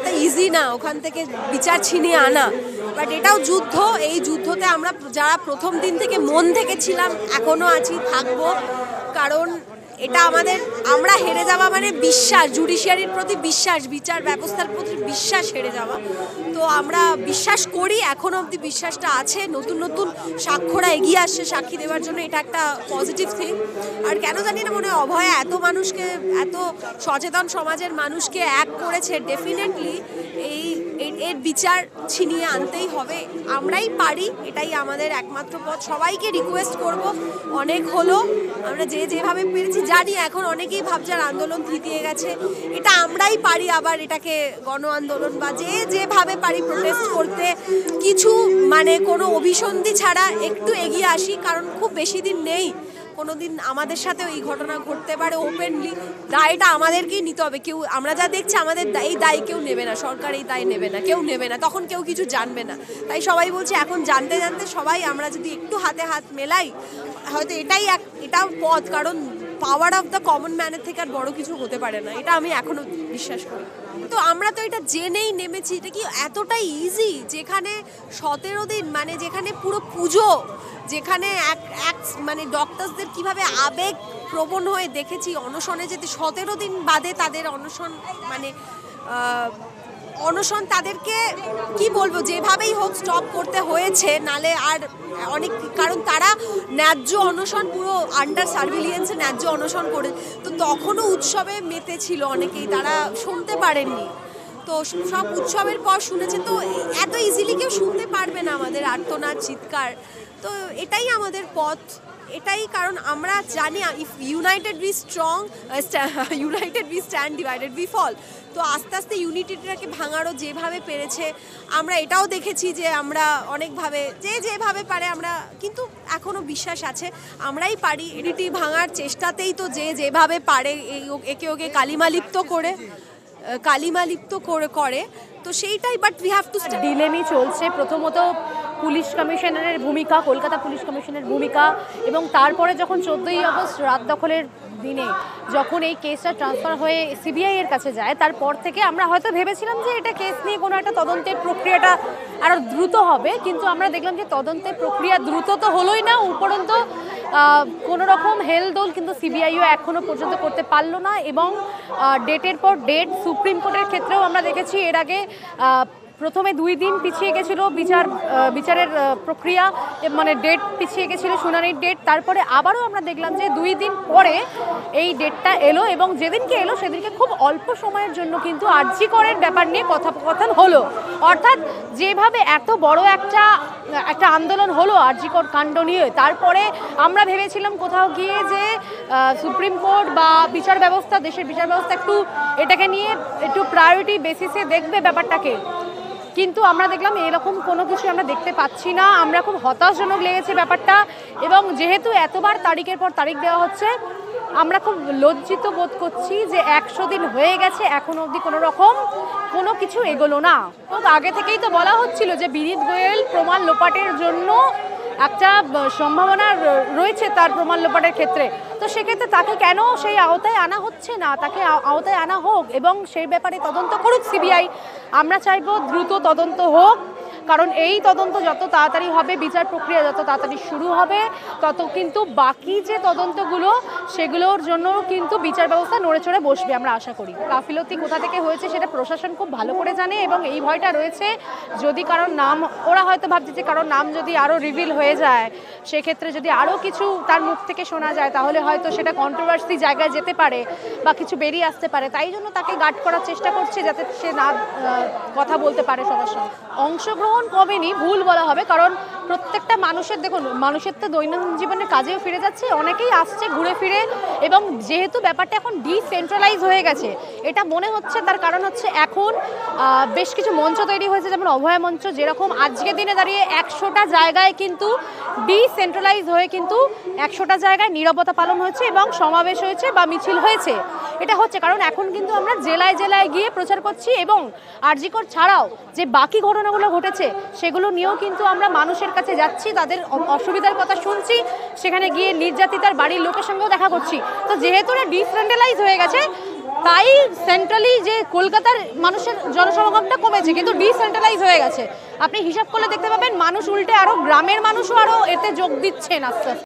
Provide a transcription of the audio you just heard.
এত ইজি না ওখান থেকে বিচার ছিনিয়ে আনা, বাট এটাও যুদ্ধ। এই যুদ্ধতে আমরা যারা প্রথম দিন থেকে মন থেকে ছিলাম এখনও আছি, থাকবো, কারণ এটা আমরা হেরে যাওয়া মানে বিশ্বাস, জুডিশিয়ারির প্রতি বিশ্বাস, বিচার ব্যবস্থার প্রতি বিশ্বাস হেরে যাওয়া। তো আমরা বিশ্বাস করি, এখনও অবধি বিশ্বাসটা আছে। নতুন নতুন সাক্ষ্যরা এগিয়ে আসছে সাক্ষী দেওয়ার জন্য, এটা একটা পজিটিভ থিং। আর কেন জানি না মনে হয় অভয়া এত মানুষকে, এত সচেতন সমাজের মানুষকে এক করেছে, ডেফিনেটলি এর বিচার ছিনিয়ে আনতেই হবে। আমরাই পারি, এটাই আমাদের একমাত্র পথ। সবাইকে রিকোয়েস্ট করব, অনেক হলো, আমরা যেভাবে পেরেছি, জানি এখন অনেকেই ভাবছেন আন্দোলন থিতিয়ে গেছে, এটা আমরাই পারি আবার এটাকে গণ আন্দোলন বা যেভাবে পারি প্রোটেস্ট করতে, কিছু মানে কোনো অভিসন্ধি ছাড়া একটু এগিয়ে আসি, কারণ খুব বেশি দিন নেই, কোনো দিন আমাদের সাথেও এই ঘটনা ঘটতে পারে। ওপেনলি দায়টা আমাদেরকেই নিতে হবে। কেউ, আমরা যা দেখছি আমাদের এই দায় কেউ নেবে না, সরকার এই দায় নেবে না, কেউ নেবে না, তখন কেউ কিছু জানবে না। তাই সবাই বলছে এখন জানতে জানতে সবাই আমরা যদি একটু হাতে হাত মেলাই, হয়তো এটাও পথ, কারণ পাওয়ার অফ দ্য কমন ম্যানের থেকে আর বড় কিছু হতে পারে না, এটা আমি এখনো বিশ্বাস করি। তো আমরা তো এটা জেনেই নেমেছি, এটা কি এতটাই ইজি, যেখানে 17 দিন, মানে যেখানে পুরো পুজো, যেখানে এক মানে ডক্টরসদের কিভাবে আবেগ প্রবণ হয়ে দেখেছি অনশনে যেতে, 17 দিন বাদে তাদের অনশন, মানে অনশন তাদেরকে কি বলবো, যেভাবেই হোক স্টপ করতে হয়েছে, নালে আর অনেক, কারণ তারা ন্যায্য অনশন, পুরো আন্ডার সার্ভিলিয়েন্সে ন্যায্য অনশন করে, তো তখনও উৎসবে মেতেছিল অনেকেই, তারা শুনতে পারেননি। তো সব উৎসবের পর শুনেছে, তো এত ইজিলি কেউ শুনতে পারবে না আমাদের আর্তনাদ, চিৎকার। তো এটাই আমাদের পথ, এটাই, কারণ আমরা জানি if united we strong, united we stand, divided we fall. তো আস্তে আস্তে ইউনিটিটাকে ভাঙারও যেভাবে পেরেছে, আমরা এটাও দেখেছি যে আমরা অনেকভাবে যেভাবে পারে আমরা, কিন্তু এখনও বিশ্বাস আছে আমরাই পারি। ইউনিটি ভাঙার চেষ্টাতেই তো যেভাবে পারে একে ওকে কালিমালিপ্ত করে, তো সেইটাই। বাট উই হ্যাভ টু ডিলেমি চলছে। প্রথমত পুলিশ কমিশনারের ভূমিকা, কলকাতা পুলিশ কমিশনের ভূমিকা, এবং তারপরে যখন 14ই আগস্ট রাত দখলের দিনে যখন এই কেসটা ট্রান্সফার হয়ে সিবিআই এর কাছে যায়, তারপর থেকে আমরা হয়তো ভেবেছিলাম যে এটা কেস নিয়ে কোনো একটা তদন্তের প্রক্রিয়াটা আরও দ্রুত হবে, কিন্তু আমরা দেখলাম যে তদন্তের প্রক্রিয়া দ্রুত তো হলোই না, উপরন্ত কোনো রকম হেলদোল কিন্তু সিবিআইও এখনও পর্যন্ত করতে পারলো না। এবং ডেটের পর ডেট, সুপ্রিম কোর্টের ক্ষেত্রেও আমরা দেখেছি এর আগে প্রথমে 2 দিন পিছিয়ে গেছিলো বিচারের প্রক্রিয়া, মানে ডেট পিছিয়ে গেছিলো, শুনানির ডেট। তারপরে আবারও আমরা দেখলাম যে 2 দিন পরে এই ডেটটা এলো, এবং যেদিনকে এলো সেদিনকে খুব অল্প সময়ের জন্য কিন্তু আরজি করের ব্যাপার নিয়ে কথোপকথন হলো। অর্থাৎ যেভাবে এত বড় একটা আন্দোলন হলো আরজি কর কাণ্ড নিয়ে, তারপরে আমরা ভেবেছিলাম কোথাও গিয়ে যে সুপ্রিম কোর্ট বা বিচার ব্যবস্থা, দেশের বিচার ব্যবস্থা এটাকে নিয়ে একটু প্রায়োরিটি বেসিসে দেখবে ব্যাপারটাকে, কিন্তু আমরা দেখলাম এরকম কোনো কিছু আমরা দেখতে পাচ্ছি না। আমরা খুব হতাশজনক লেগেছে ব্যাপারটা, এবং যেহেতু এতবার তারিখের পর তারিখ দেওয়া হচ্ছে, আমরা খুব লজ্জিত বোধ করছি যে 100 দিন হয়ে গেছে, এখনো অবধি কোনো রকম কোনো কিছু এগোলো না। আগে থেকেই তো বলা হচ্ছিল যে বিনীত গোয়েল প্রমাণ লোপাটের জন্য একটা সম্ভাবনা রয়েছে তার প্রমাণ লোপাটের ক্ষেত্রে, তো সেক্ষেত্রে তাকে কেন সেই আওতায় আনা হচ্ছে না, তাকে আওতায় আনা হোক এবং সেই ব্যাপারে তদন্ত করুক সিবিআই। আমরা চাইবো দ্রুত তদন্ত হোক, কারণ এই তদন্ত যত তাড়াতাড়ি হবে, বিচার প্রক্রিয়া যত তাড়াতাড়ি শুরু হবে, তত কিন্তু বাকি যে তদন্তগুলো সেগুলোর জন্য কিন্তু বিচার ব্যবস্থা নড়ে চড়ে বসবে আমরা আশা করি। গাফিলতি কোথা থেকে হয়েছে সেটা প্রশাসন খুব ভালো করে জানে, এবং এই ভয়টা রয়েছে যদি কারোর নাম, ওরা হয়তো ভাবছে যে কারোর নাম যদি আরও রিভিল হয়ে যায়, সেক্ষেত্রে যদি আরও কিছু তার মুখ থেকে শোনা যায়, তাহলে হয়তো সেটা কন্ট্রোভার্সি জায়গায় যেতে পারে বা কিছু বেরিয়ে আসতে পারে। তাই জন্য তাকে গার্ড করার চেষ্টা করছে যাতে সে না কথা বলতে পারে সবার সঙ্গে। অংশগ্রহণ কমেনি, ভুল বলা হবে, কারণ প্রত্যেকটা মানুষের, দেখুন মানুষের তো দৈনন্দিন জীবনের কাজেও ফিরে যাচ্ছে, অনেকেই আসছে ঘুরে ফিরে, এবং যেহেতু ব্যাপারটা এখন ডিসেন্ট্রালাইজ হয়ে গেছে এটা মনে হচ্ছে, তার কারণ হচ্ছে এখন বেশ কিছু মঞ্চ তৈরি হয়েছে, যেমন অভয়া মঞ্চ, যেরকম আজকের দিনে দাঁড়িয়ে 100টা জায়গায় কিন্তু ডিসেন্ট্রালাইজ হয়ে কিন্তু 100টা জায়গায় নীরবতা পালন হয়েছে এবং সমাবেশ হয়েছে বা মিছিল হয়েছে। এটা হচ্ছে কারণ এখন কিন্তু আমরা জেলায় জেলায় গিয়ে প্রচার করছি, এবং আরজি কর ছাড়াও যে বাকি ঘটনাগুলো ঘটেছে সেগুলো নিয়েও কিন্তু আমরা মানুষের কাছে যাচ্ছি, তাদের অসুবিধার কথা শুনছি, সেখানে গিয়ে নির্যাতিতার বাড়ির লোকের সঙ্গেও দেখা করছি। তো যেহেতু এটা ডিসেন্ট্রালাইজ হয়ে গেছে, তাই সেন্ট্রালি যে কলকাতার মানুষের জনসমাগমটা কমেছে, কিন্তু ডিসেন্ট্রালাইজ হয়ে গেছে। আপনি হিসাব করলে দেখতে পাবেন মানুষ উল্টে আরও গ্রামের মানুষও আরও এতে যোগ দিচ্ছেন আস্তে আস্তে।